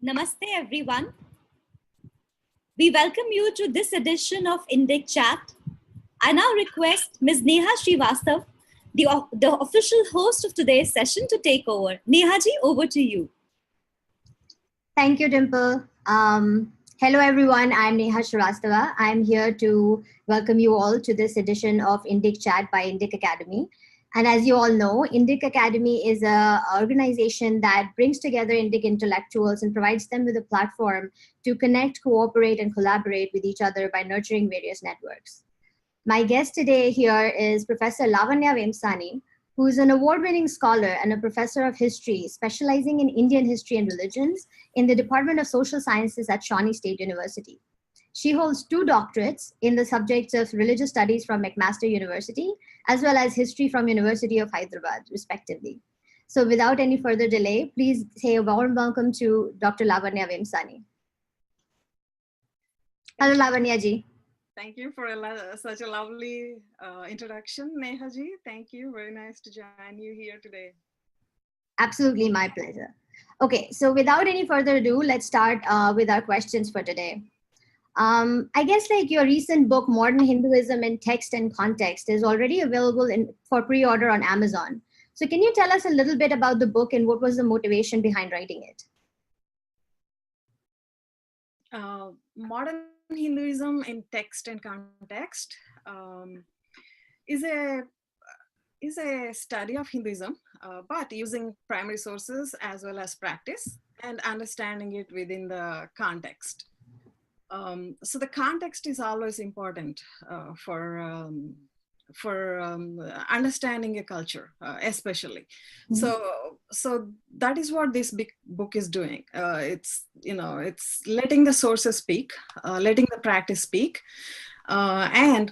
Namaste, everyone. We welcome you to this edition of Indic Chat. I now request Ms. Neha Srivastav, the official host of today's session, to take over. Neha ji, over to you. Thank you, Dimple. Hello, everyone. I'm Neha Shrivastava. I'm here to welcome you all to this edition of Indic Chat by Indic Academy. And as you all know, Indic Academy is an organization that brings together Indic intellectuals and provides them with a platform to connect, cooperate, and collaborate with each other by nurturing various networks. My guest today here is Professor Lavanya Vemsani, who is an award-winning scholar and a professor of history specializing in Indian history and religions in the Department of Social Sciences at Shawnee State University. She holds 2 doctorates in the subjects of religious studies from McMaster University, as well as history from University of Hyderabad, respectively. So without any further delay, please say a warm welcome to Dr. Lavanya Vemsani. Hello, Lavanya ji. Thank you for such a lovely introduction, Neha ji. Thank you. Very nice to join you here today. Absolutely, my pleasure. Okay, so without any further ado, let's start with our questions for today. I guess like your recent book, Modern Hinduism in Text and Context, is already available for pre-order on Amazon. So can you tell us a little bit about the book and what was the motivation behind writing it? Modern Hinduism in Text and Context is a study of Hinduism, but using primary sources as well as practice and understanding it within the context. So the context is always important for understanding a culture, especially. Mm-hmm. So that is what this big book is doing. It's letting the sources speak, letting the practice speak, and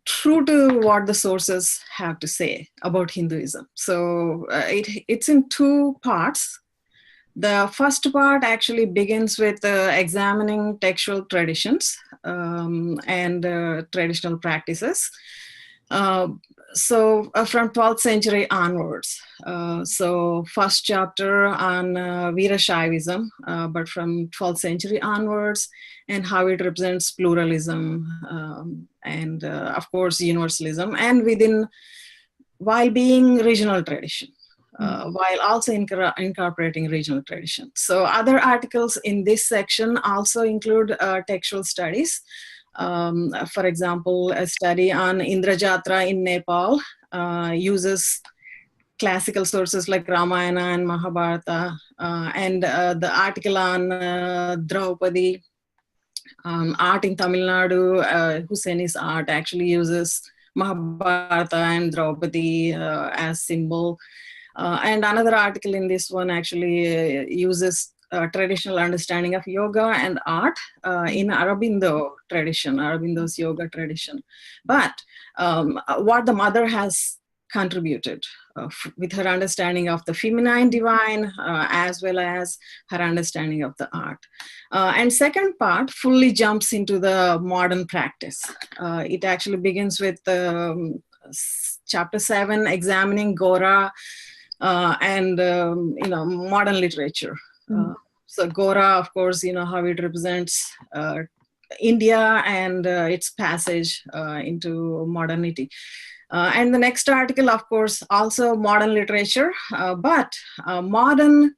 true to what the sources have to say about Hinduism. So it's in 2 parts. The first part actually begins with examining textual traditions and traditional practices. So from 12th century onwards. So first chapter on Veerashaivism, but from 12th century onwards, and how it represents pluralism and of course universalism, and while being regional tradition. While also incorporating regional tradition. So other articles in this section also include textual studies. For example, a study on Indrajatra in Nepal uses classical sources like Ramayana and Mahabharata, and the article on Draupadi art in Tamil Nadu, Hussaini's art actually uses Mahabharata and Draupadi as symbol. And another article in this one actually uses traditional understanding of yoga and art in Aurobindo's yoga tradition. But what the mother has contributed with her understanding of the feminine divine as well as her understanding of the art. And second part fully jumps into the modern practice. It actually begins with chapter 7, examining Gora and modern literature. So Gora, of course, how it represents India and its passage into modernity. And the next article, of course, also modern literature, but modern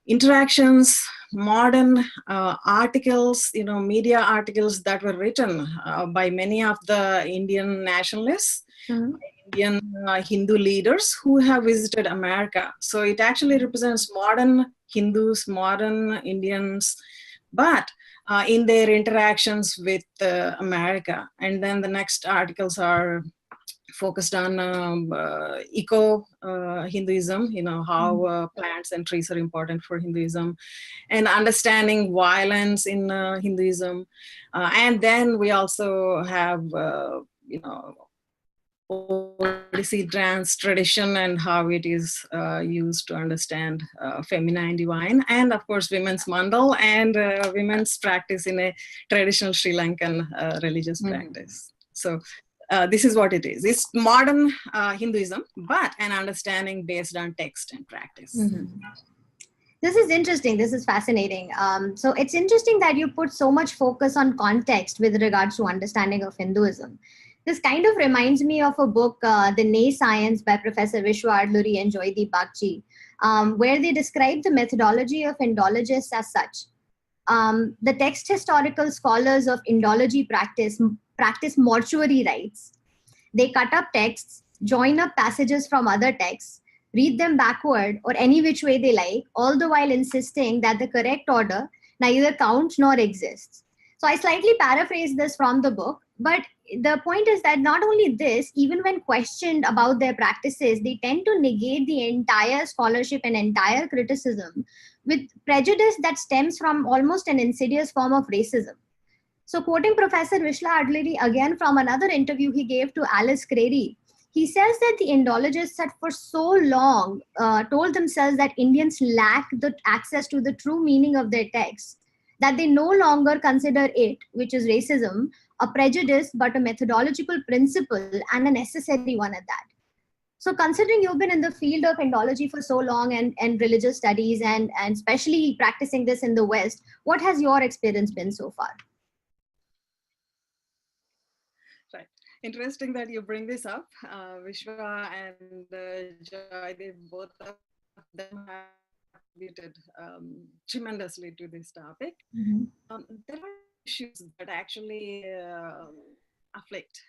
interactions, modern articles, media articles that were written by many of the Indian nationalists, Indian Hindu leaders who have visited America. So it actually represents modern Hindus, modern Indians, but in their interactions with America. And then the next articles are focused on eco-Hinduism, how plants and trees are important for Hinduism, and understanding violence in Hinduism. And then we also have, Odissi dance tradition and how it is used to understand feminine divine, and of course women's mandal and women's practice in a traditional Sri Lankan religious practice. So this is what it is. It's modern Hinduism, but an understanding based on text and practice. This is interesting. This is fascinating. So it's interesting that you put so much focus on context with regards to understanding of Hinduism. This kind of reminds me of a book, The Nay Science by Professor Vishwa Adluri and Joydeep Bagchi, where they describe the methodology of Indologists as such. The text historical scholars of Indology practice mortuary rites. They cut up texts, join up passages from other texts, read them backward or any which way they like, all the while insisting that the correct order neither counts nor exists. So I slightly paraphrase this from the book, but the point is that not only this, even when questioned about their practices, they tend to negate the entire scholarship and entire criticism with prejudice that stems from almost an insidious form of racism. So, quoting Professor Vishla Adleri again from another interview he gave to Alice Crary, he says that the Indologists had for so long told themselves that Indians lack the access to the true meaning of their texts, that they no longer consider it, which is racism, a prejudice, but a methodological principle and a necessary one at that. So considering you've been in the field of Indology for so long and religious studies and especially practicing this in the West, what has your experience been so far? Right. Interesting that you bring this up. Vishwa and Joy, they both of them have contributed tremendously to this topic. Mm-hmm. There are issues that actually afflict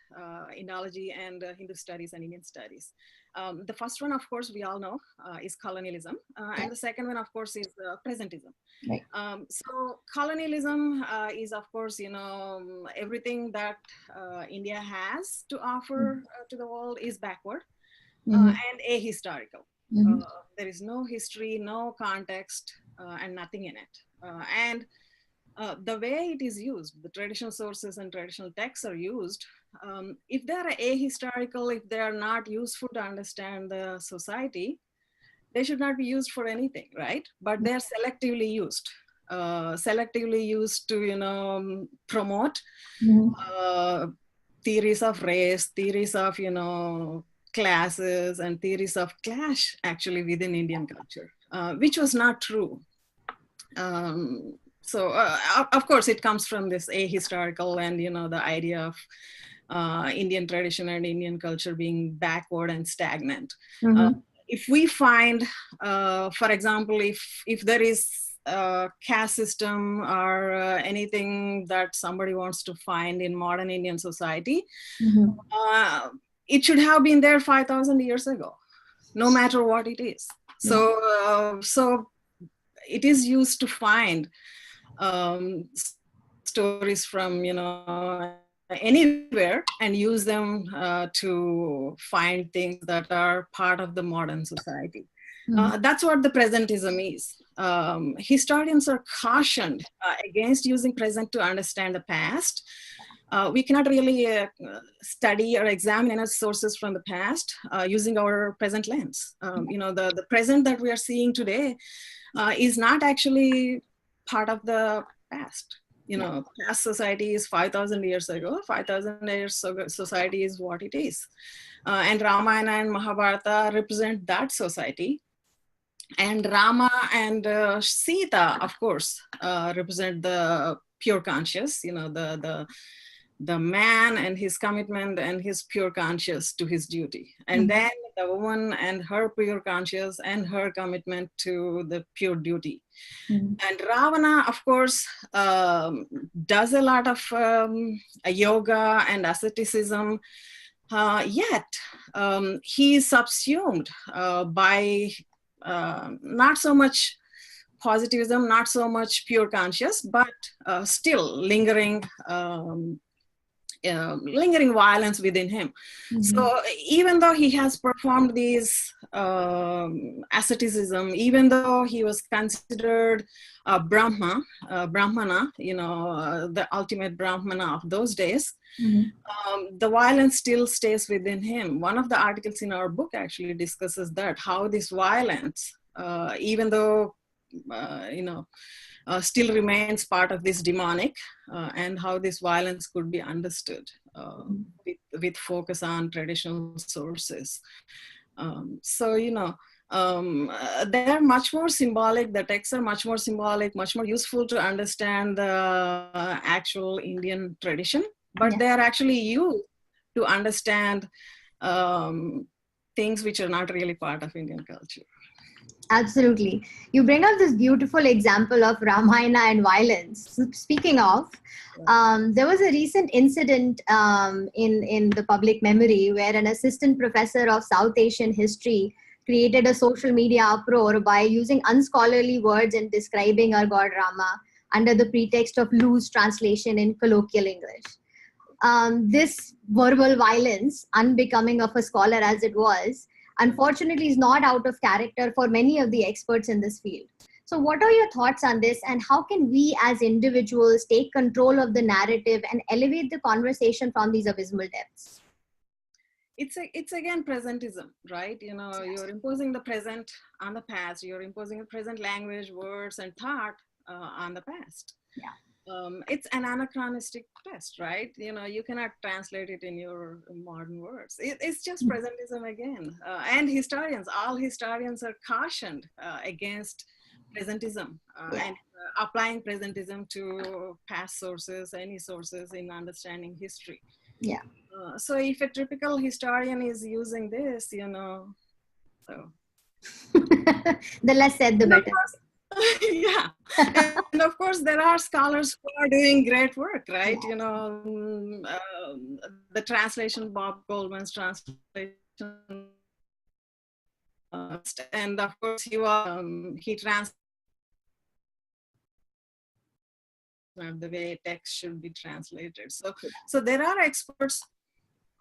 Indology and Hindu studies and Indian studies. The first one, of course, we all know is colonialism. And the second one, of course, is presentism. Right. So colonialism is, of course, everything that India has to offer to the world is backward and ahistorical. There is no history, no context, and nothing in it. And the way it is used, the traditional sources and traditional texts are used, if they are ahistorical, if they are not useful to understand the society, they should not be used for anything, right? But they're selectively used. Selectively used to, promote theories of race, theories of, classes, and theories of clash actually within Indian culture, which was not true. So of course it comes from this ahistorical and the idea of Indian tradition and Indian culture being backward and stagnant. If we find, for example, if there is a caste system or anything that somebody wants to find in modern Indian society, it should have been there 5,000 years ago, no matter what it is. So it is used to find stories from anywhere and use them to find things that are part of the modern society. That's what the presentism is. Historians are cautioned against using present to understand the past. We cannot really study or examine any sources from the past using our present lens. The present that we are seeing today is not actually part of the past. Past society is 5,000 years ago. 5,000 years ago, society is what it is. And Ramayana and Mahabharata represent that society. And Rama and Sita, of course, represent the pure conscious, the man and his commitment and his pure conscious to his duty. And then the woman and her pure conscious and her commitment to the pure duty. And Ravana, of course, does a lot of yoga and asceticism, yet he is subsumed by not so much positivism, not so much pure conscious, but still lingering violence within him. So even though he has performed these asceticism, even though he was considered a Brahmana, the ultimate Brahmana of those days, the violence still stays within him. One of the articles in our book actually discusses that, how this violence, even though still remains part of this demonic, and how this violence could be understood with focus on traditional sources. So they're much more symbolic. The texts are much more symbolic, much more useful to understand the actual Indian tradition, but they are actually used to understand things which are not really part of Indian culture. Absolutely. You bring up this beautiful example of Ramayana and violence. Speaking of, there was a recent incident in the public memory where an assistant professor of South Asian history created a social media uproar by using unscholarly words and describing our god Rama under the pretext of loose translation in colloquial English. This verbal violence, unbecoming of a scholar as it was, unfortunately is not out of character for many of the experts in this field. So what are your thoughts on this, and how can we as individuals take control of the narrative and elevate the conversation from these abysmal depths? It's again presentism, right? You're imposing the present on the past. You're imposing a present language, words, and thought on the past. It's an anachronistic test, right? You cannot translate it in your modern words. It's just presentism again. And all historians are cautioned against presentism and applying presentism to past sources, any sources in understanding history. So if a typical historian is using this, so. The less said, the better. Yeah, and of course there are scholars who are doing great work, right? The translation, Bob Goldman's translation, and of course he translated the way text should be translated. So there are experts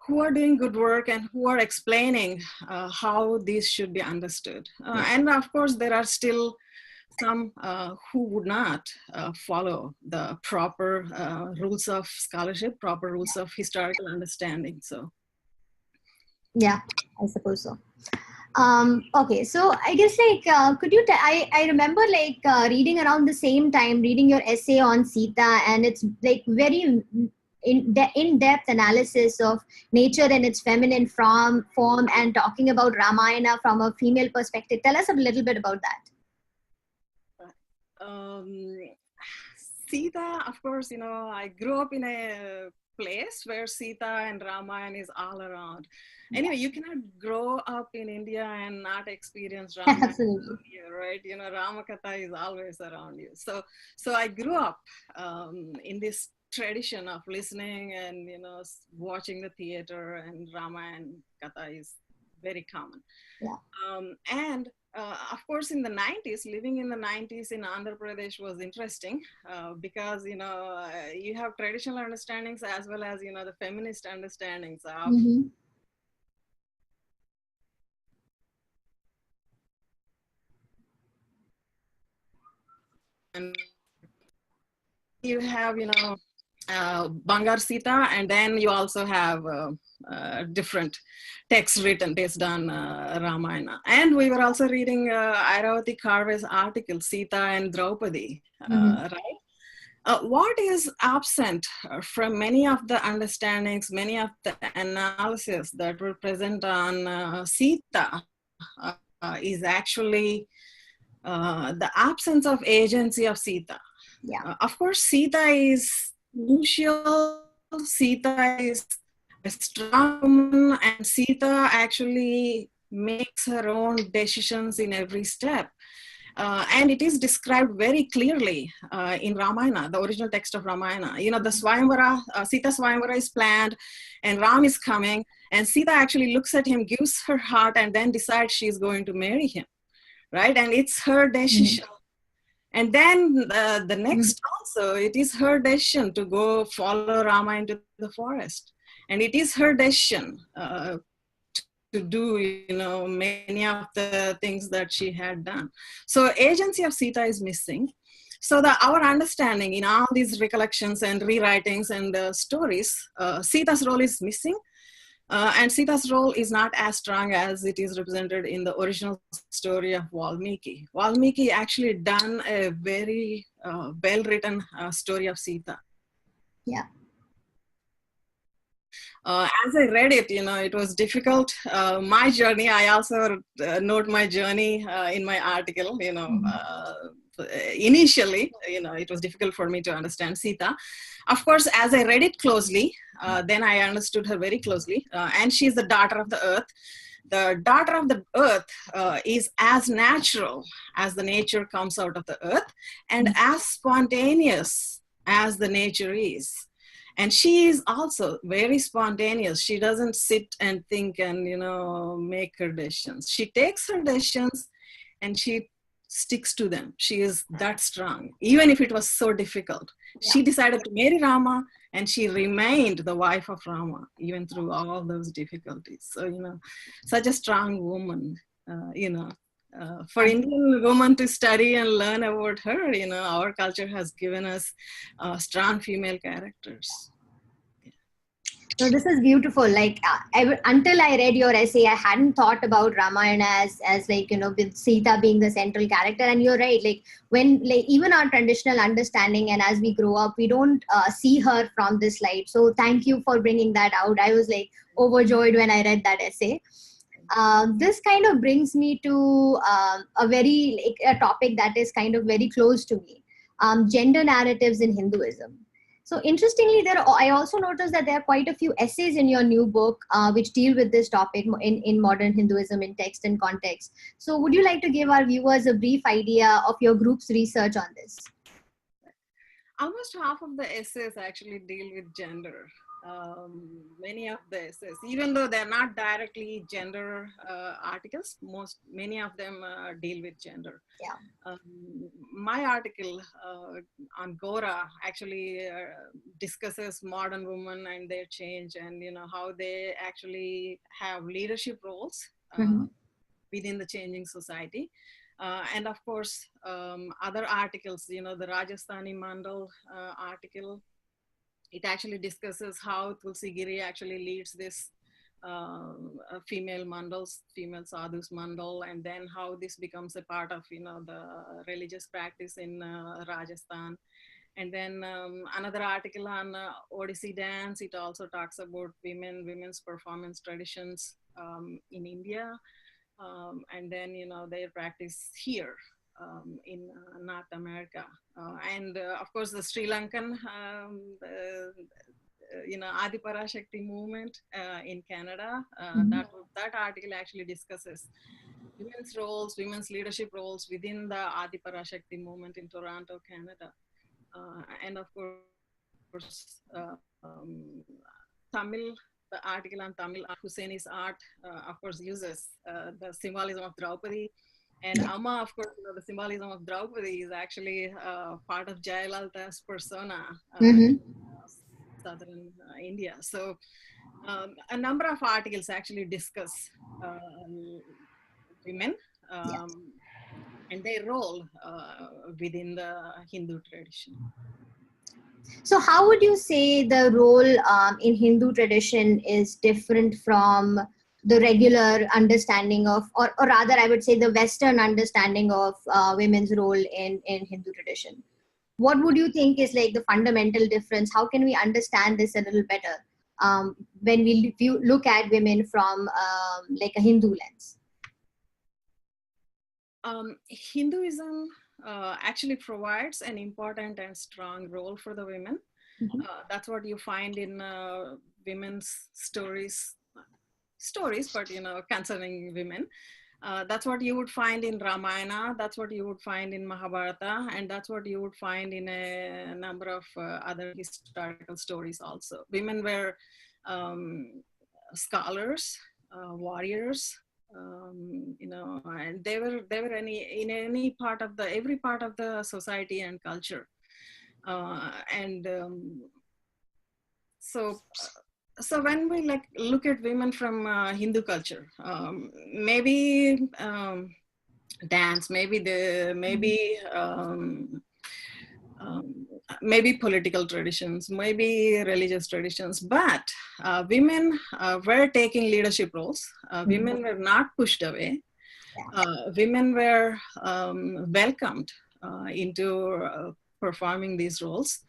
who are doing good work and who are explaining how this should be understood. And of course there are still some who would not follow the proper rules of scholarship, proper rules of historical understanding. So, yeah, I suppose so. Okay, so I guess could you? I remember reading around the same time, reading your essay on Sita, and it's like very in-depth analysis of nature and its feminine form, and talking about Ramayana from a female perspective. Tell us a little bit about that. Sita, of course, I grew up in a place where Sita and Ramayana is all around. Anyway, you cannot grow up in India and not experience Ramayana. Absolutely. Right? Ramakatha is always around you. So I grew up in this tradition of listening and, watching the theater, and Ramayana Katha is very common. And of course, in the 90s, living in the 90s in Andhra Pradesh was interesting because, you have traditional understandings as well as, the feminist understandings of and you have, Bangar Sita, and then you also have different texts written based on Ramayana. And we were also reading Airavati Karve's article, Sita and Draupadi, right? What is absent from many of the understandings, many of the analysis that were present on Sita is actually the absence of agency of Sita. Of course, Sita is crucial. Sita is a strong woman, and Sita actually makes her own decisions in every step. And it is described very clearly in Ramayana, the original text of Ramayana. The Swayamvara, Sita Swayamvara is planned, and Ram is coming, and Sita actually looks at him, gives her heart, and then decides she's going to marry him, right? And it's her decision. And then the next also, it is her decision to go follow Rama into the forest. And it is her decision to do, many of the things that she had done. So agency of Sita is missing. So our understanding in all these recollections and rewritings and stories, Sita's role is missing. And Sita's role is not as strong as it is represented in the original story of Valmiki. Valmiki actually done a very well-written story of Sita. As I read it, it was difficult. My journey, I also note my journey in my article, initially, it was difficult for me to understand Sita. Of course, as I read it closely, then I understood her very closely. And she is the daughter of the earth. The daughter of the earth is as natural as the nature comes out of the earth, and as spontaneous as the nature is. And she is also very spontaneous. She doesn't sit and think and, make her decisions. She takes her decisions and she sticks to them. She is that strong, even if it was so difficult. Yeah. She decided to marry Rama, and she remained the wife of Rama, even through all those difficulties. So, such a strong woman, for Indian women to study and learn about her, our culture has given us strong female characters. So this is beautiful. Like until I read your essay, I hadn't thought about Ramayana as like, with Sita being the central character. And you're right. Like when, like even our traditional understanding, and as we grow up, we don't see her from this light. So thank you for bringing that out. I was like overjoyed when I read that essay. This kind of brings me to a topic that is kind of very close to me, gender narratives in Hinduism. So interestingly, I also noticed that there are quite a few essays in your new book which deal with this topic in modern Hinduism in text and context. So would you like to give our viewers a brief idea of your group's research on this? Almost half of the essays actually deal with gender. Many of the essays, even though they're not directly gender articles, many of them deal with gender. Yeah. My article on Gora actually discusses modern women and their change, and how they actually have leadership roles within the changing society. And of course, other articles, the Rajasthani Mandal article, it actually discusses how Tulsi Giri actually leads this female mandals, female sadhus mandal, and then how this becomes a part of, the religious practice in Rajasthan. And then another article on Odissi dance, it also talks about women's performance traditions in India. And then, their practice here in North America. And of course, the Sri Lankan, Adi Parashakti movement in Canada, that article actually discusses women's roles, women's leadership roles within the Adi Parashakti movement in Toronto, Canada. And of course, Tamil, the article on Tamil, Husseini's art, of course, uses the symbolism of Draupadi. And Amma, of course, the symbolism of Draupadi is actually part of Jayalalta's persona in southern India. So a number of articles actually discuss women and their role within the Hindu tradition. So how would you say the role in Hindu tradition is different from the regular understanding of, or rather I would say the Western understanding of women's role in Hindu tradition? What would you think is like the fundamental difference? How can we understand this a little better when we look at women from like a Hindu lens? Hinduism actually provides an important and strong role for the women. That's what you find in women's stories, but concerning women. That's what you would find in Ramayana, that's what you would find in Mahabharata, and that's what you would find in a number of other historical stories also. Women were scholars, warriors, and they were in every part of the society and culture. So when we look at women from Hindu culture, maybe dance, maybe political traditions, maybe religious traditions, but women were taking leadership roles. Women were not pushed away. Women were welcomed into performing these roles.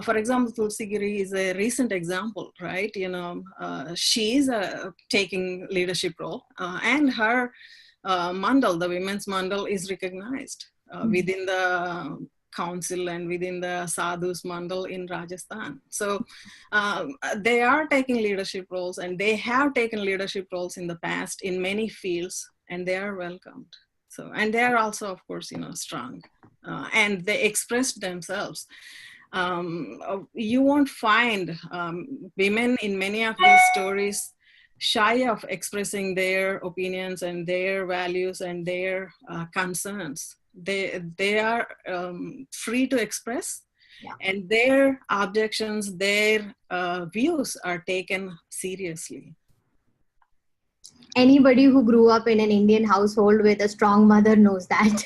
For example, Tulsi Giri is a recent example, right? She's taking leadership role, and her mandal, the women's mandal, is recognized within the council and within the sadhus mandal in Rajasthan. So they are taking leadership roles, and they have taken leadership roles in the past in many fields, and they are welcomed. So, and they are also, of course, strong, and they expressed themselves. You won't find women in many of these stories shy of expressing their opinions and their values and their concerns. They are free to express, and their objections, their views are taken seriously. Anybody who grew up in an Indian household with a strong mother knows that.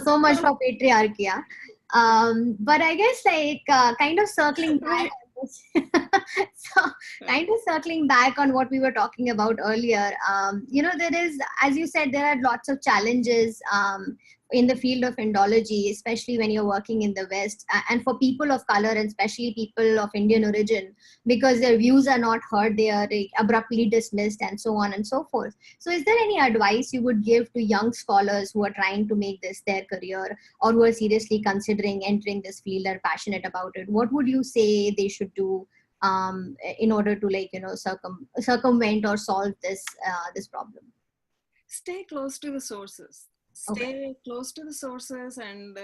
so much for patriarchy. Yeah? But I guess kind of circling back. Kind of circling back on what we were talking about earlier, there is, as you said, there are lots of challenges in the field of Indology, especially when you're working in the West, and for people of color, and especially people of Indian origin, because their views are not heard, they are abruptly dismissed, and so on and so forth. So is there any advice you would give to young scholars who are trying to make this their career, or who are seriously considering entering this field, are passionate about it? What would you say they should do in order to circumvent or solve this problem? Stay close to the sources. Stay close to the sources, and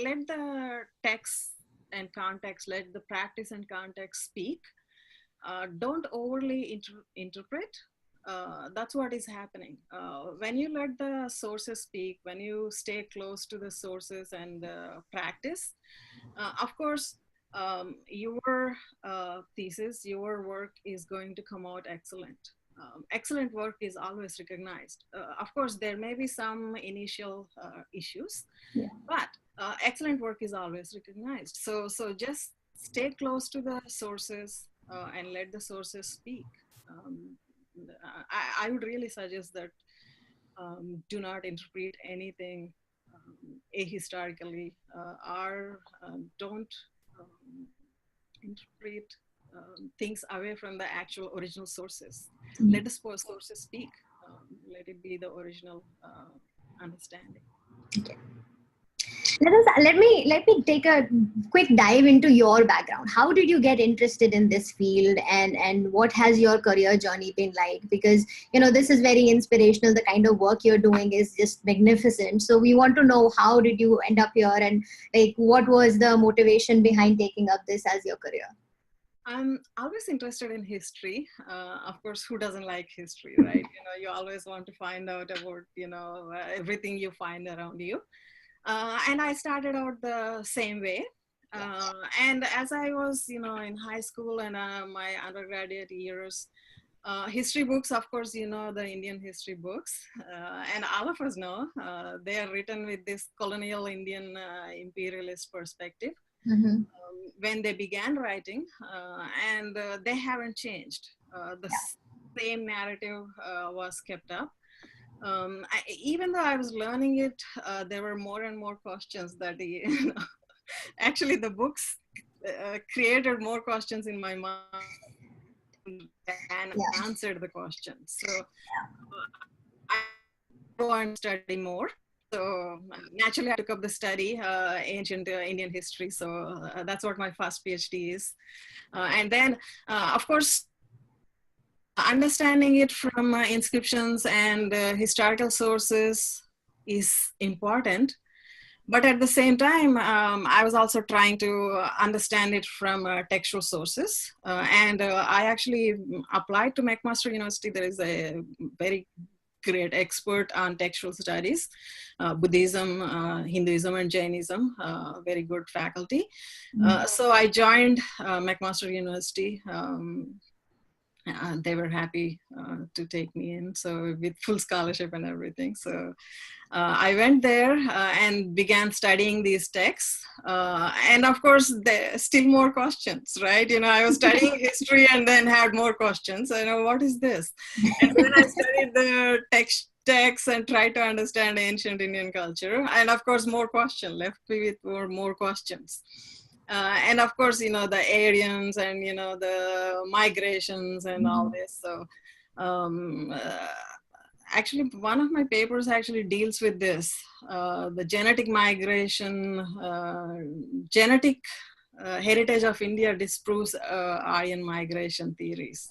let the text and context, let the practice and context speak. Don't overly interpret. That's what is happening. When you let the sources speak, when you stay close to the sources and practice, of course, your thesis, your work is going to come out excellent. Excellent work is always recognized. Of course, there may be some initial issues, but excellent work is always recognized. So just stay close to the sources and let the sources speak. I would really suggest that do not interpret anything ahistorically, or don't interpret things away from the actual original sources. Let the sources speak. Let it be the original understanding. Okay. Let me take a quick dive into your background. How did you get interested in this field, and what has your career journey been like? Because this is very inspirational. The kind of work you're doing is just magnificent. So we want to know, how did you end up here, and what was the motivation behind taking up this as your career? I'm always interested in history. Of course, who doesn't like history, right? You always want to find out about, everything you find around you. And I started out the same way. And as I was, in high school and my undergraduate years, history books, of course, the Indian history books, and all of us know they are written with this colonial Indian imperialist perspective. Mm-hmm. When they began writing, and they haven't changed. The same narrative was kept up. Even though I was learning it, there were more and more questions that actually the books created more questions in my mind than answered the questions. So I go on study more. So naturally, I took up the study, ancient Indian history. So that's what my first PhD is. And then, of course, understanding it from inscriptions and historical sources is important. But at the same time, I was also trying to understand it from textual sources. And I actually applied to McMaster University. There is a very great expert on textual studies, Buddhism, Hinduism, and Jainism, very good faculty. So I joined McMaster University. They were happy to take me in, so with full scholarship and everything. So I went there and began studying these texts. And of course, there still more questions, right? I was studying history and then had more questions. What is this? And then I studied the texts and try to understand ancient Indian culture. And of course, left me with more questions. And of course, the Aryans and, the migrations and all this. So actually, one of my papers actually deals with this, the genetic migration, genetic heritage of India disproves Aryan migration theories.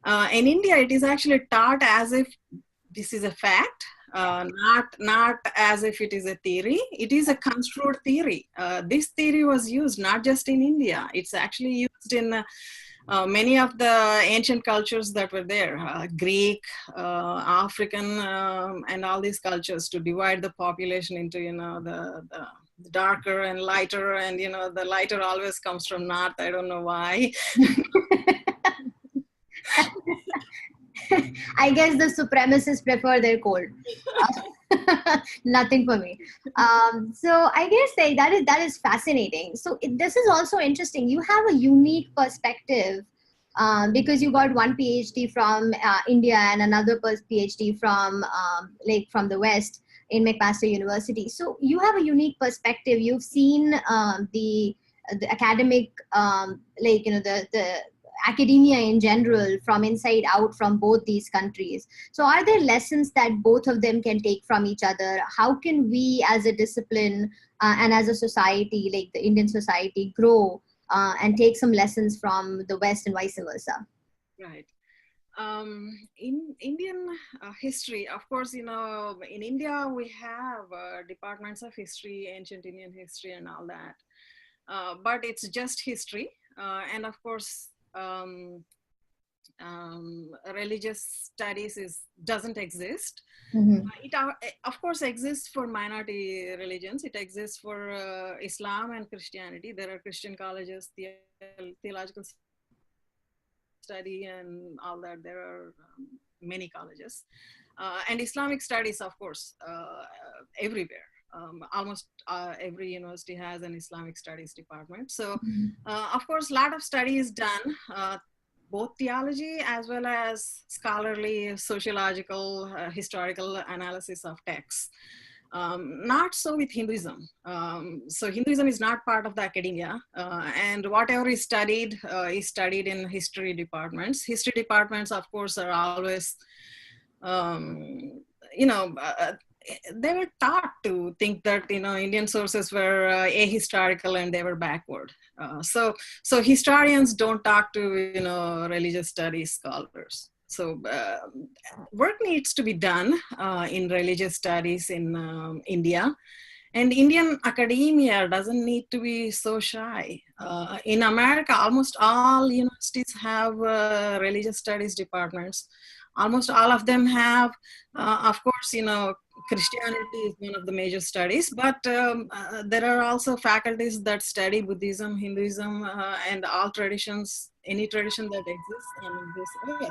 In India, it is actually taught as if this is a fact, not as if it is a theory. It is a construed theory. This theory was used not just in India. It's actually used in many of the ancient cultures that were there, Greek, African, and all these cultures, to divide the population into, the darker and lighter, and, the lighter always comes from north. I don't know why. I guess the supremacists prefer their cold. Nothing for me. So I guess that is fascinating. So this is also interesting. You have a unique perspective because you got one PhD from India and another PhD from from the West in McMaster University. So you have a unique perspective. You've seen the academic the academia in general from inside out from both these countries. So are there lessons that both of them can take from each other? How can we as a discipline and as a society, like the Indian society, grow and take some lessons from the West and vice versa? Right. In Indian history, of course, in India, we have departments of history, ancient Indian history and all that. But it's just history. And of course, religious studies doesn't exist. Mm-hmm. It of course exists for minority religions. It exists for Islam and Christianity. There are Christian colleges, theological study and all that. There are many colleges. And Islamic studies, of course, everywhere. Almost every university has an Islamic studies department. So, of course, a lot of study is done, both theology as well as scholarly, sociological, historical analysis of texts. Not so with Hinduism. So Hinduism is not part of the academia, and whatever is studied in history departments. History departments, of course, are always, they were taught to think that Indian sources were ahistorical and they were backward. So historians don't talk to religious studies scholars. So work needs to be done in religious studies in India. And Indian academia doesn't need to be so shy. In America, almost all universities have religious studies departments. Almost all of them have, of course, Christianity is one of the major studies, but there are also faculties that study Buddhism, Hinduism, and all traditions, any tradition that exists on this earth.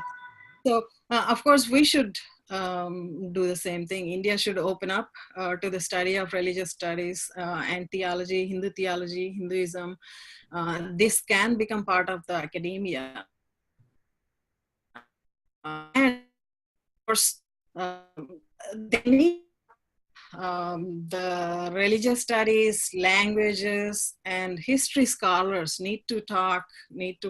So, of course, we should do the same thing. India should open up to the study of religious studies and theology, Hinduism. This can become part of the academia. And of course, they need the religious studies, languages, and history scholars need to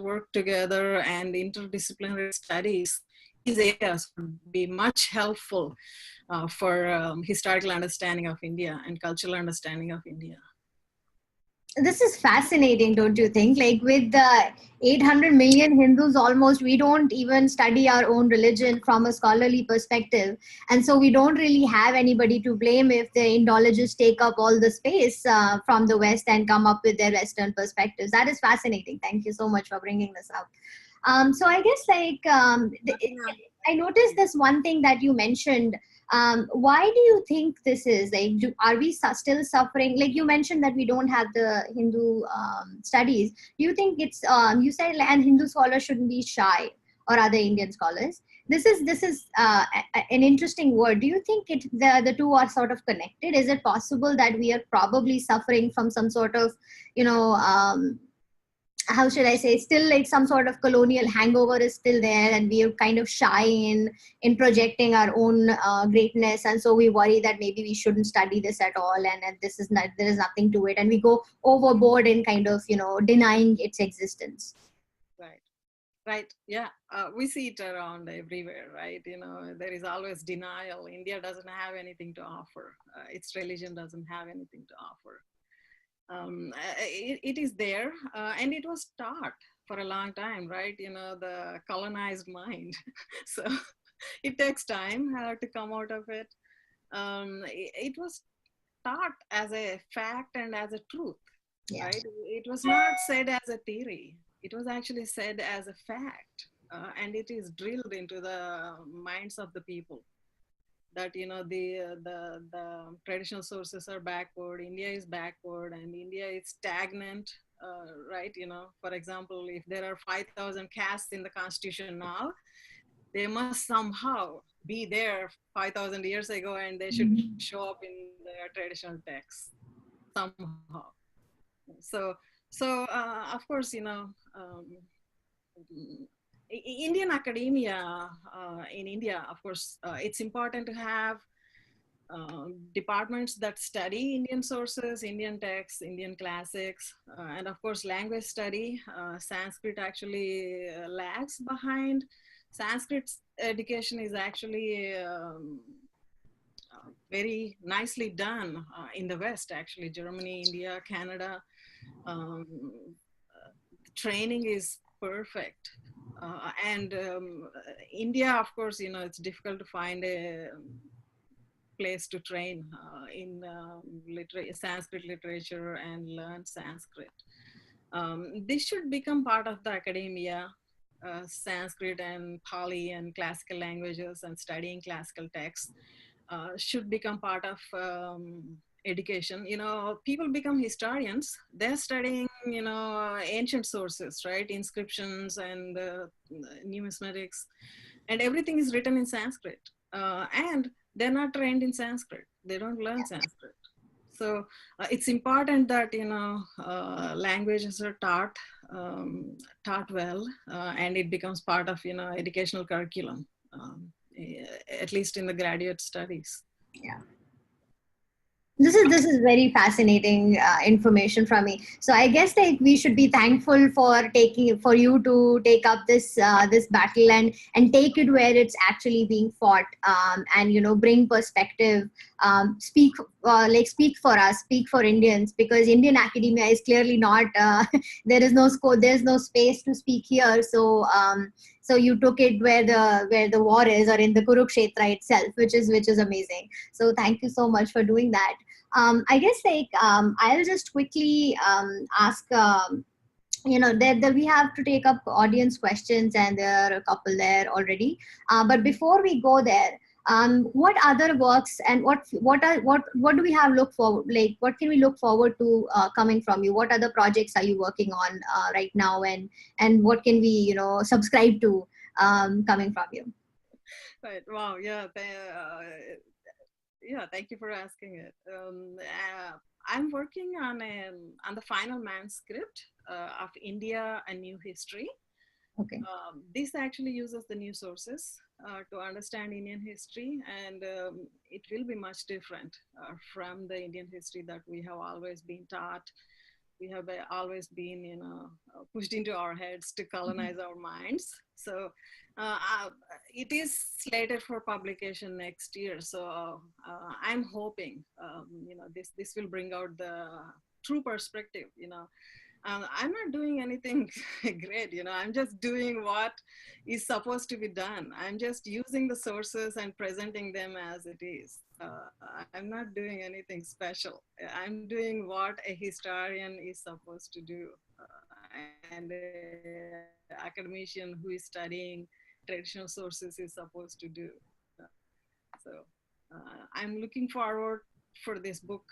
work together, and interdisciplinary studies. These areas would be much helpful for historical understanding of India and cultural understanding of India. This is fascinating, don't you think? Like with the 800 million Hindus almost, we don't even study our own religion from a scholarly perspective. And so we don't really have anybody to blame if the Indologists take up all the space from the West and come up with their Western perspectives. That is fascinating. Thank you so much for bringing this up. So I guess I noticed this one thing that you mentioned. Why do you think this is? Like, are we still suffering? Like you mentioned that we don't have the Hindu studies. Do you think it's, you said, and Hindu scholars shouldn't be shy, or other Indian scholars? This is an interesting word. Do you think the two are sort of connected? Is it possible that we are probably suffering from some sort of, how should I say, still like some sort of colonial hangover is still there, and we are kind of shy in projecting our own greatness, and so we worry that maybe we shouldn't study this at all, and this is not, there is nothing to it, and we go overboard in kind of, you know, denying its existence. Right. Right. Yeah. We see it around everywhere, right? You know, there is always denial. India doesn't have anything to offer. Its religion doesn't have anything to offer. It is there, and it was taught for a long time, right? You know, the colonized mind. So it takes time to come out of it. It was taught as a fact and as a truth, Yeah. right? It was not said as a theory. It was actually said as a fact, and it is drilled into the minds of the people that, you know, the traditional sources are backward, India is backward, and India is stagnant, right? You know, for example, if there are 5,000 castes in the constitution now, they must somehow be there 5,000 years ago, and they should show up in the traditional texts somehow. So of course, you know, Indian academia in India, of course, it's important to have departments that study Indian sources, Indian texts, Indian classics, and of course, language study. Sanskrit actually lags behind. Sanskrit education is actually very nicely done in the West, actually, Germany, India, Canada. Um, Training is perfect. And India, of course, you know, it's difficult to find a place to train in Sanskrit literature and learn Sanskrit. This should become part of the academia, Sanskrit and Pali and classical languages and studying classical texts should become part of education. You know, people become historians. They're studying, you know, ancient sources, right? Inscriptions and numismatics, and everything is written in Sanskrit. And they're not trained in Sanskrit. They don't learn Sanskrit. So it's important that, you know, languages are taught well, and it becomes part of, you know, educational curriculum, at least in the graduate studies. Yeah. This is very fascinating information from me. So I guess like we should be thankful for you to take up this this battle and take it where it's actually being fought, and, you know, bring perspective, speak speak for us, speak for Indians, because Indian academia is clearly not there is no scope, there's no space to speak here. So so you took it where the war is, or in the Kurukshetra itself, which is amazing. So thank you so much for doing that. I guess like I'll just quickly ask. You know, that we have to take up audience questions, and there are a couple there already. But before we go there, what other works and what do we have look forward, like what can we look forward to coming from you? What other projects are you working on right now, and what can we, you know, subscribe to coming from you? Right. Wow. Yeah. Yeah. Thank you for asking it. I'm working on the final manuscript of India: A New History. Okay. This actually uses the new sources to understand Indian history, and it will be much different from the Indian history that we have always been taught. We have always been, you know, pushed into our heads to colonize our minds. So it is slated for publication next year. So I'm hoping, you know, this will bring out the true perspective. You know, I'm not doing anything great, you know, I'm just doing what is supposed to be done. I'm just using the sources and presenting them as it is. I'm not doing anything special. I'm doing what a historian is supposed to do, and an academician who is studying traditional sources is supposed to do. So I'm looking forward for this book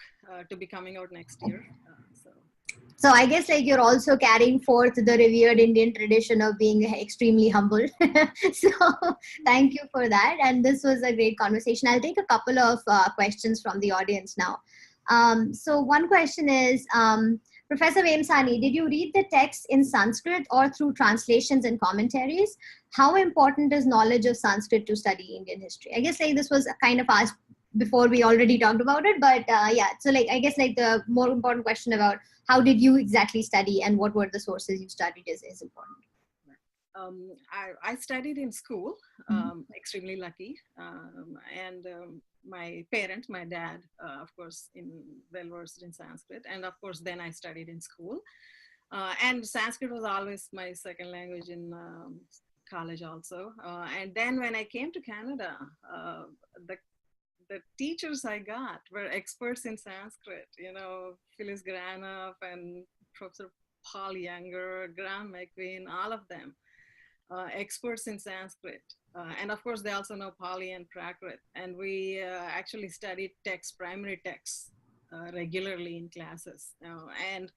to be coming out next year. So I guess like you're also carrying forth the revered Indian tradition of being extremely humble. So thank you for that. And this was a great conversation. I'll take a couple of questions from the audience now. So one question is, Professor Vemsani, did you read the text in Sanskrit or through translations and commentaries? How important is knowledge of Sanskrit to study Indian history? I guess like this was kind of asked before, we already talked about it, but yeah, so like I guess like the more important question about how did you exactly study and what were the sources you studied is important. I studied in school, extremely lucky, and my parents, my dad, of course, well versed in Sanskrit, and of course, then I studied in school, and Sanskrit was always my second language in college also. And then when I came to Canada, the teachers I got were experts in Sanskrit. You know, Phyllis Granoff and Professor Paul Younger, Graham McQueen, all of them. Experts in Sanskrit. And of course, they also know Pali and Prakrit. And we actually studied primary texts regularly in classes. And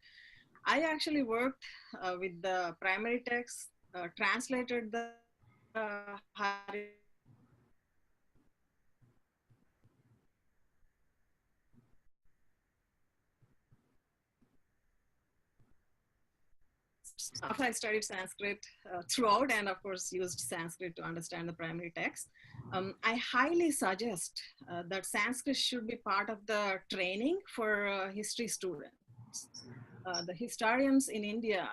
I actually worked with the primary texts, translated the after I studied Sanskrit throughout, and of course used Sanskrit to understand the primary text, I highly suggest that Sanskrit should be part of the training for history students. The historians in India,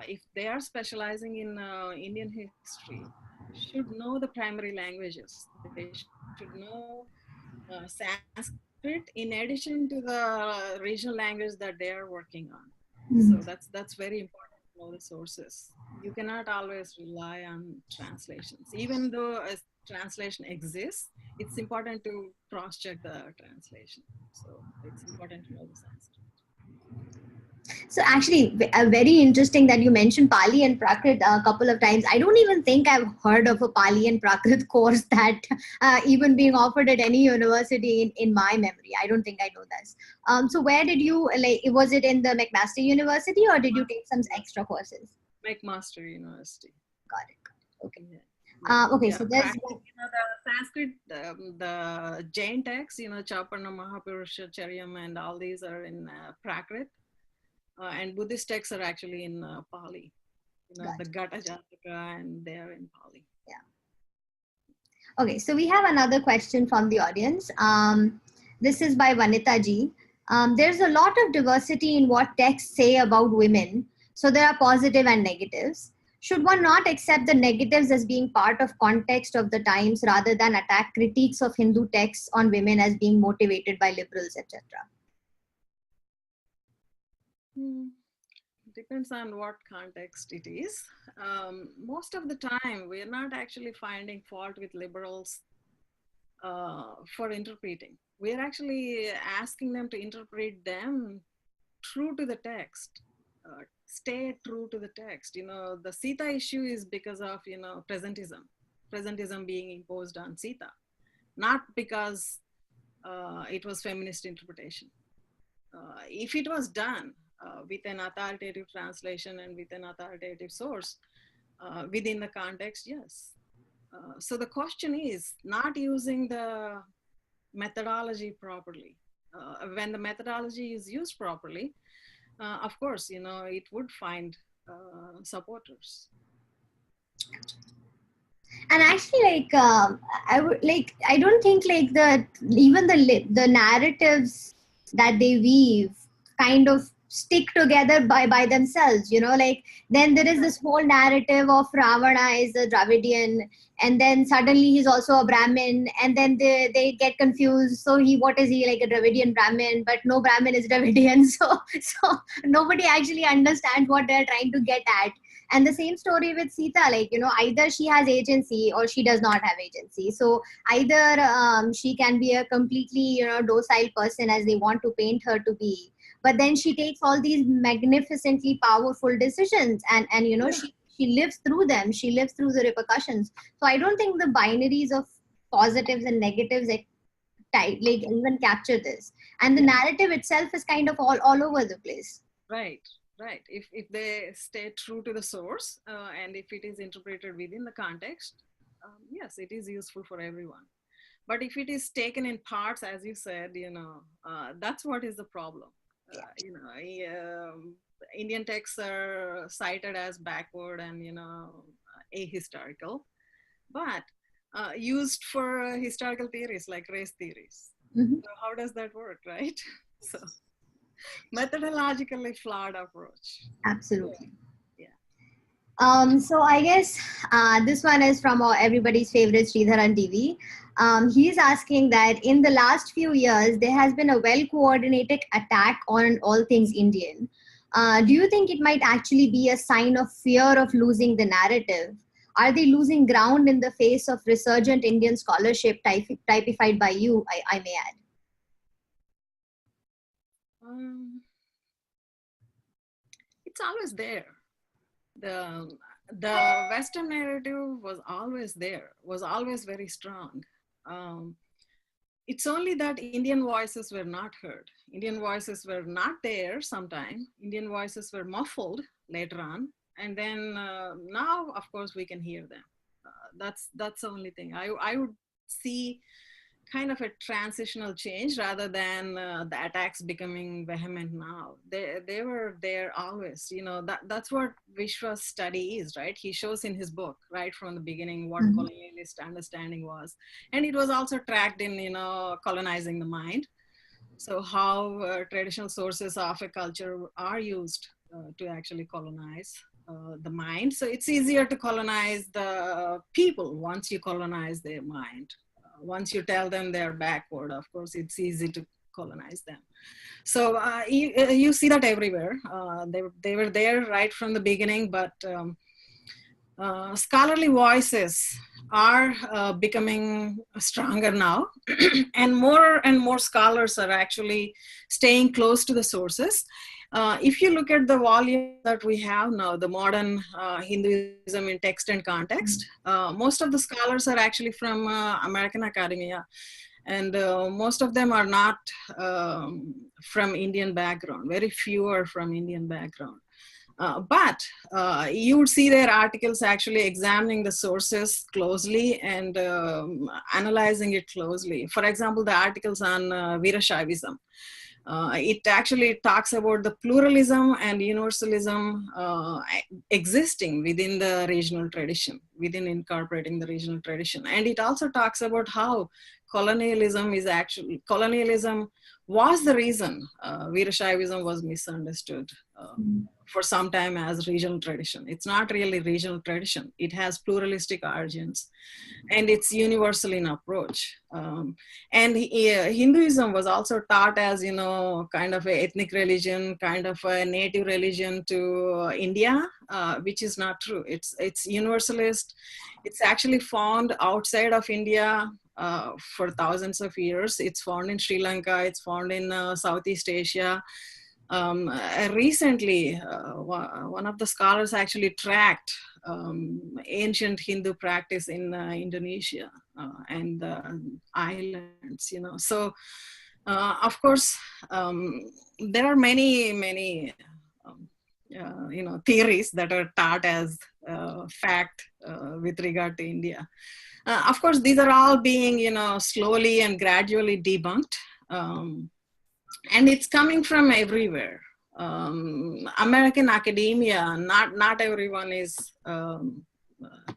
if they are specializing in Indian history, should know the primary languages. They should know Sanskrit in addition to the regional language that they are working on. So that's very important to know the sources. You cannot always rely on translations. Even though a translation exists, it's important to cross-check the translation. So it's important to know the Sanskrit. So actually, very interesting that you mentioned Pali and Prakrit a couple of times. I don't even think I've heard of a Pali and Prakrit course that even being offered at any university in my memory. I don't think I know this. So where did you, like, was it in the McMaster University or did you take some extra courses? McMaster University. Got it. Okay. Okay, yeah, so there's the Sanskrit, the Jain texts, Chaparna, Mahapurusha, Charyam, and all these are in Prakrit. And Buddhist texts are actually in Pali, the Gata Jataka, and they are in Pali. Yeah. Okay, so we have another question from the audience. This is by Vanita Ji. There's a lot of diversity in what texts say about women. So there are positive and negatives. Should one not accept the negatives as being part of context of the times rather than attack critiques of Hindu texts on women as being motivated by liberals, etc.? Depends on what context it is. Most of the time, we're not actually finding fault with liberals for interpreting. We're actually asking them to interpret them true to the text, stay true to the text. The Sita issue is because of, presentism being imposed on Sita, not because it was feminist interpretation. If it was done with an authoritative translation and with an authoritative source within the context, yes. So the question is not using the methodology properly. When the methodology is used properly, of course, it would find supporters. And actually, I don't think like the narratives that they weave kind of stick together by themselves, then there is this whole narrative of Ravana is a Dravidian, and then suddenly he's also a Brahmin, and then they get confused. So what is he, like a Dravidian Brahmin? But no Brahmin is Dravidian. So nobody actually understands what they're trying to get at. And the same story with Sita, either she has agency or she does not have agency. So either she can be a completely, docile person as they want to paint her to be, but then she takes all these magnificently powerful decisions and she lives through them. She lives through the repercussions. So I don't think the binaries of positives and negatives even capture this. And the narrative itself is kind of all over the place. Right. If they stay true to the source and if it is interpreted within the context, yes, it is useful for everyone. But if it is taken in parts, as you said, that's what is the problem. Indian texts are cited as backward and ahistorical, but used for historical theories like race theories. Mm-hmm. So how does that work, right? So methodologically flawed approach. Absolutely. Yeah. So I guess this one is from everybody's favorite Sridharan TV. He's asking that in the last few years, there has been a well-coordinated attack on all things Indian. Do you think it might actually be a sign of fear of losing the narrative? Are they losing ground in the face of resurgent Indian scholarship typified by you, I may add? It's always there. The Western narrative was always there, was always very strong. It's only that Indian voices were not heard. Indian voices were not there sometime. Indian voices were muffled later on. And then now, of course, we can hear them. That's the only thing. I would see kind of a transitional change rather than the attacks becoming vehement now. They were there always. That's what Vishwa's study is, right? He shows in his book right from the beginning what Mm-hmm. colonialist understanding was, and it was also tracked in colonizing the mind. So how traditional sources of a culture are used to actually colonize the mind. So it's easier to colonize the people once you colonize their mind. Once you tell them they're backward, of course, it's easy to colonize them. So you see that everywhere. They were there right from the beginning, but scholarly voices are becoming stronger now, and more scholars are actually staying close to the sources. If you look at the volume that we have now, the modern Hinduism in text and context, most of the scholars are actually from American academia, and most of them are not from Indian background. Very few are from Indian background. But you would see their articles actually examining the sources closely and analyzing it closely. For example, the articles on Veerashaivism. It actually talks about the pluralism and universalism existing within the regional tradition, within incorporating the regional tradition. And it also talks about how colonialism was the reason Veerashaivism was misunderstood for some time as regional tradition. It's not really regional tradition. It has pluralistic origins, and it's universal in approach. And Hinduism was also taught as, kind of an ethnic religion, kind of a native religion to India, which is not true. It's universalist. It's actually found outside of India for thousands of years. It's found in Sri Lanka. It's found in Southeast Asia. Recently, one of the scholars actually tracked ancient Hindu practice in Indonesia and the islands, So, of course, there are many, theories that are taught as fact with regard to India. Of course, these are all being, slowly and gradually debunked. And it's coming from everywhere. American academia, not everyone is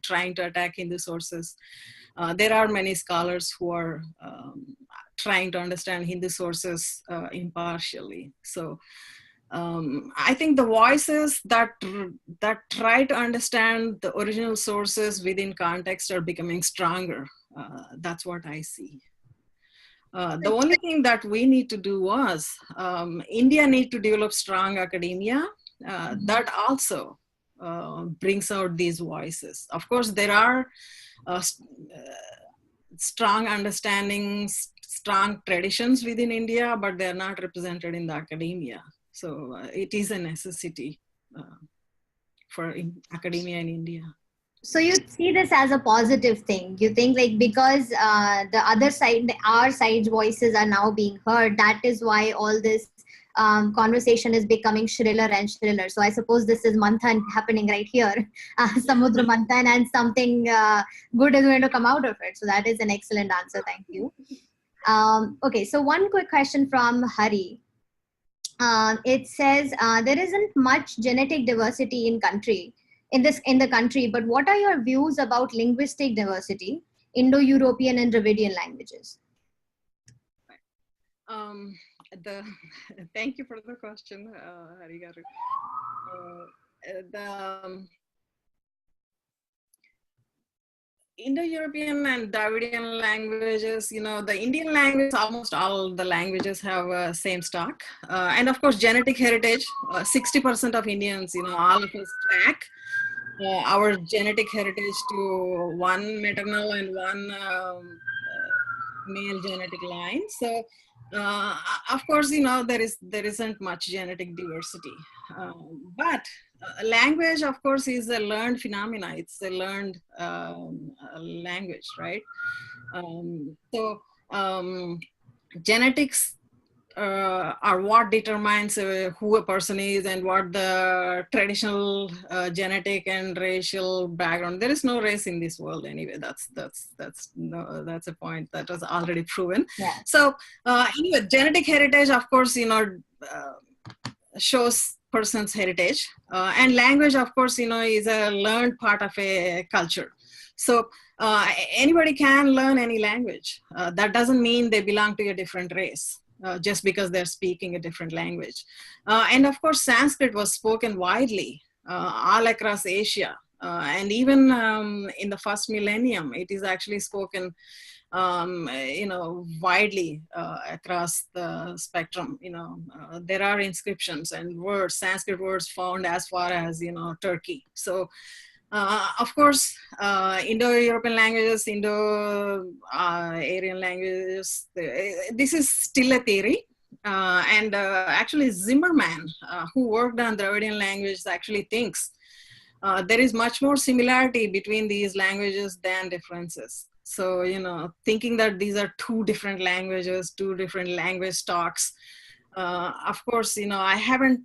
trying to attack Hindu sources. There are many scholars who are trying to understand Hindu sources impartially. So I think the voices that try to understand the original sources within context are becoming stronger. That's what I see. The only thing that we need to do was India need to develop strong academia that also brings out these voices. Of course, there are strong understandings, strong traditions within India, but they're not represented in the academia. So it is a necessity for academia in India. So you see this as a positive thing. You think because the other side, our side's voices are now being heard, that is why all this conversation is becoming shriller and shriller. So I suppose this is Manthan happening right here, Samudra Manthan, and something good is going to come out of it. So that is an excellent answer. Thank you. Okay, so one quick question from Hari. It says there isn't much genetic diversity in the country, but what are your views about linguistic diversity, Indo-European and Dravidian languages? Um, the Thank you for the question, Harigaru. The Indo-European and Dravidian languages, the Indian language, almost all the languages have same stock. And of course, genetic heritage, 60% of Indians, all of us track our genetic heritage to one maternal and one male genetic line. So, of course, there isn't much genetic diversity. But language, of course, is a learned phenomena. It's a learned language, right? So genetics are what determines who a person is and what the traditional genetic and racial background. There is no race in this world anyway. That's a point that was already proven. Yeah. So anyway, genetic heritage, of course, shows person's heritage, and language, of course, is a learned part of a culture. So anybody can learn any language. That doesn't mean they belong to a different race. Just because they're speaking a different language. And of course, Sanskrit was spoken widely all across Asia. And even in the first millennium, it is actually spoken, widely across the spectrum. There are inscriptions and words, Sanskrit words found as far as, Turkey. So of course, Indo-European languages, Indo-Aryan languages, this is still a theory. And actually Zimmerman, who worked on Dravidian language, actually thinks there is much more similarity between these languages than differences. So, thinking that these are two different languages, two different language stocks. Of course, I haven't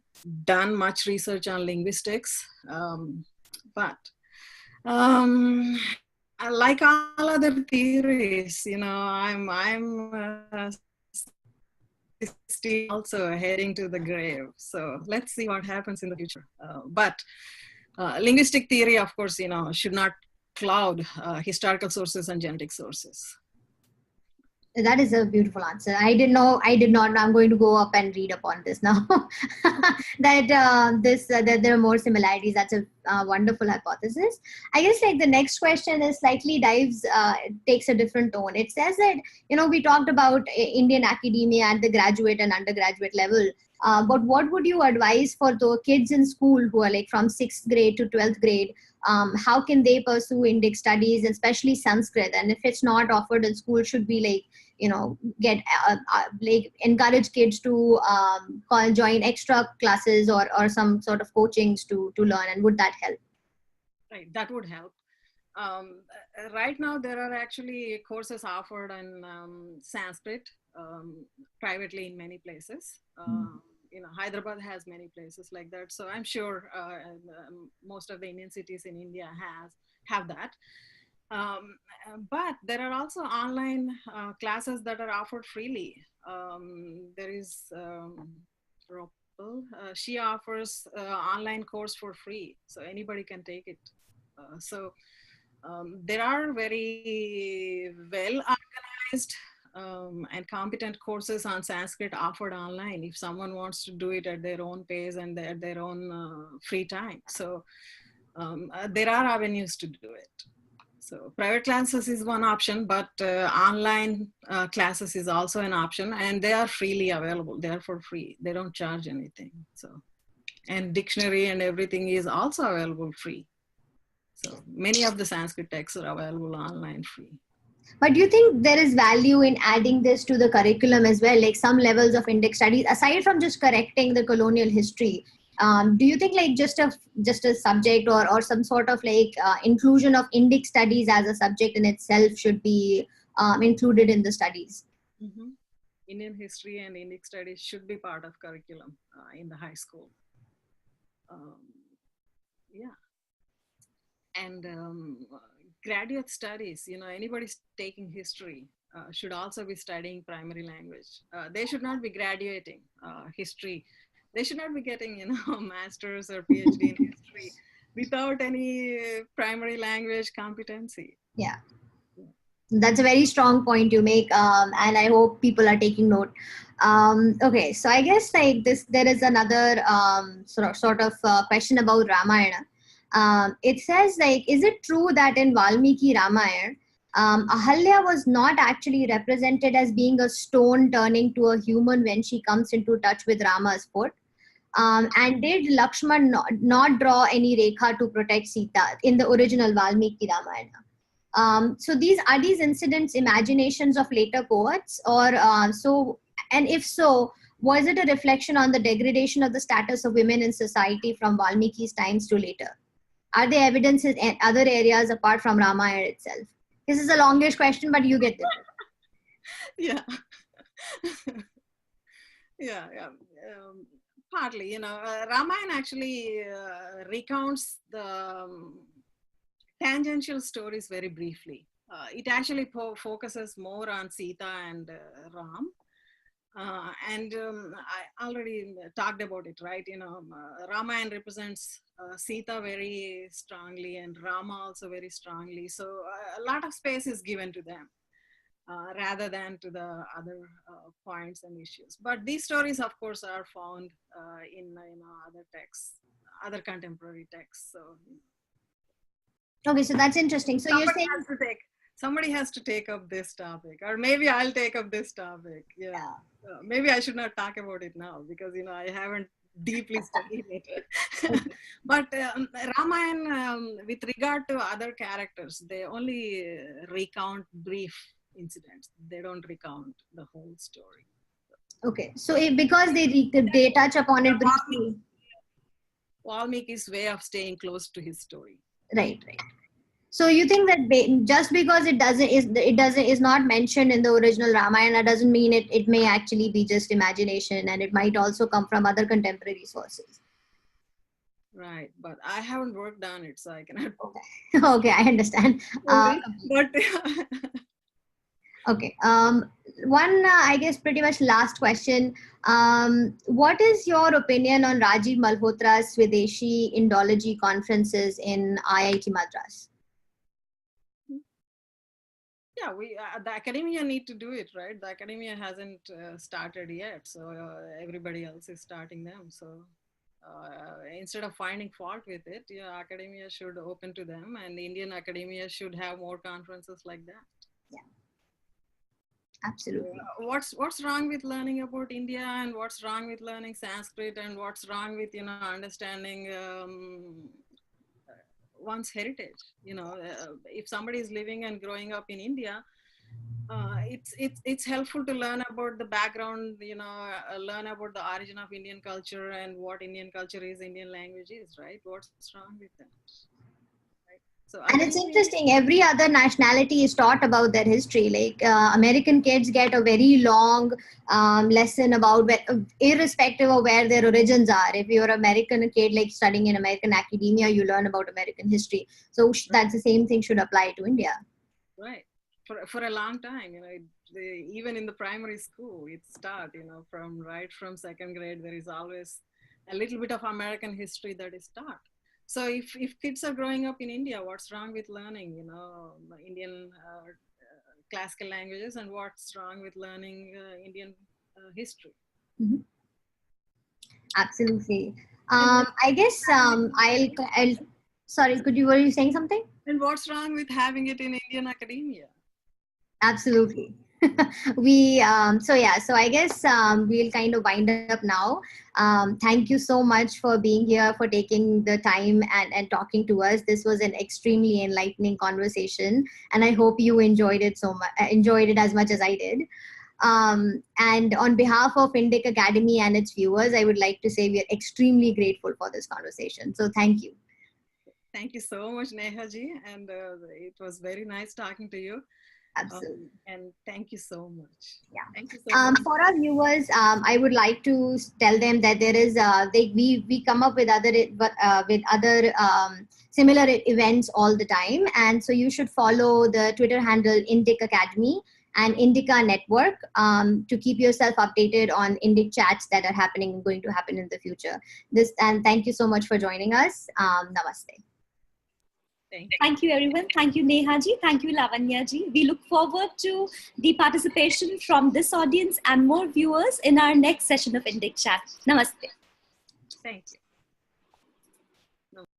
done much research on linguistics. But like all other theories, I'm still also heading to the grave. So let's see what happens in the future. But linguistic theory, of course, should not cloud historical sources and genetic sources. That is a beautiful answer. I did not know. I'm going to go up and read upon this now. that that there are more similarities. That's a wonderful hypothesis. I guess like the next question is slightly takes a different tone. It says that we talked about Indian academia at the graduate and undergraduate level. But what would you advise for the kids in school who are like from 6th grade to 12th grade? How can they pursue Indic studies, especially Sanskrit? And if it's not offered in school, should we get encourage kids to join extra classes or some sort of coachings to learn? And would that help? Right, that would help. Right now, there are actually courses offered in Sanskrit privately in many places. Hyderabad has many places like that. So I'm sure most of the Indian cities in India have that. But there are also online classes that are offered freely. There is Ropal. She offers online course for free, so anybody can take it. So there are very well organized and competent courses on Sanskrit offered online if someone wants to do it at their own pace and at their own free time. So there are avenues to do it. So private classes is one option, but online classes is also an option, and they are freely available. They are for free. They don't charge anything. So, and dictionary and everything is also available free. So many of the Sanskrit texts are available online free. But do you think there is value in adding this to the curriculum as well, like some levels of Indic studies, aside from just correcting the colonial history? Do you think like just a subject or some sort of inclusion of Indic studies as a subject in itself should be included in the studies? Mm-hmm. Indian history and Indic studies should be part of curriculum in the high school. Yeah. And graduate studies, anybody taking history, should also be studying primary language. They should not be graduating history. They should not be getting, masters or PhD in history without any primary language competency. Yeah. That's a very strong point you make, and I hope people are taking note. Okay, so I guess like this, there is another sort of question about Ramayana. It says like, is it true that in Valmiki Ramayana, Ahalya was not actually represented as being a stone turning to a human when she comes into touch with Rama's foot? And did Lakshman not draw any rekha to protect Sita in the original Valmiki Ramayana? So are these incidents imaginations of later poets, or so? And if so, was it a reflection on the degradation of the status of women in society from Valmiki's times to later? Are there evidences in other areas apart from Ramayana itself? This is a longish question, but you get it. Yeah. Yeah. Partly, Ramayana actually recounts the tangential stories very briefly. It actually focuses more on Sita and Ram. I already talked about it, right? Ramayana represents Sita very strongly and Rama also very strongly. So a lot of space is given to them. Rather than to the other points and issues. But these stories, of course, are found in other texts, other contemporary texts. So okay, so that's interesting. So you're saying somebody has to take up this topic, or maybe I'll take up this topic. Yeah. Maybe I should not talk about it now because I haven't deeply studied it. But Ramayana, with regard to other characters, they only recount brief incidents. They don't recount the whole story. Okay, so because they touch upon it briefly. Valmiki's way of staying close to his story. Right. So you think that just because it is not mentioned in the original Ramayana doesn't mean it may actually be just imagination, and it might also come from other contemporary sources. Right, but I haven't worked on it, so I cannot. Okay, I understand. But okay. One, I guess, pretty much last question. What is your opinion on Rajiv Malhotra's Swadeshi Indology conferences in IIT Madras? Yeah, the academia need to do it, right? The academia hasn't started yet, so everybody else is starting them. So instead of finding fault with it, academia should open to them, and the Indian academia should have more conferences like that. Yeah. Absolutely. What's wrong with learning about India, and what's wrong with learning Sanskrit, and what's wrong with understanding one's heritage? If somebody is living and growing up in India, it's helpful to learn about the background, learn about the origin of Indian culture and what Indian culture is, Indian language is, right? What's wrong with that? So and it's interesting, every other nationality is taught about their history. Like American kids get a very long lesson about irrespective of where their origins are. If you're an American kid, like studying in American academia, you learn about American history. So that's the same thing should apply to India. Right. For a long time, even in the primary school, it's taught, from second grade, there is always a little bit of American history that is taught. So if kids are growing up in India, what's wrong with learning, Indian classical languages, and what's wrong with learning Indian history? Mm-hmm. Absolutely. I guess I'll sorry, were you saying something? And what's wrong with having it in Indian academia? Absolutely. So I guess we'll kind of wind up now. Thank you so much for being here, for taking the time and talking to us. This was an extremely enlightening conversation, and I hope you enjoyed it as much as I did. And on behalf of Indic Academy and its viewers, I would like to say we are extremely grateful for this conversation. So thank you. Thank you so much, Neha ji, and it was very nice talking to you. Absolutely. And thank you so much. Yeah. Thank you so much. For our viewers, I would like to tell them that there is we come up with other similar events all the time, and so you should follow the Twitter handle Indic Academy and Indica Network to keep yourself updated on Indic chats that are happening and going to happen in the future. And thank you so much for joining us. Namaste. Thank you, everyone. Thank you, Neha ji. Thank you, Lavanya ji. We look forward to the participation from this audience and more viewers in our next session of Indic Chat. Namaste. Thank you.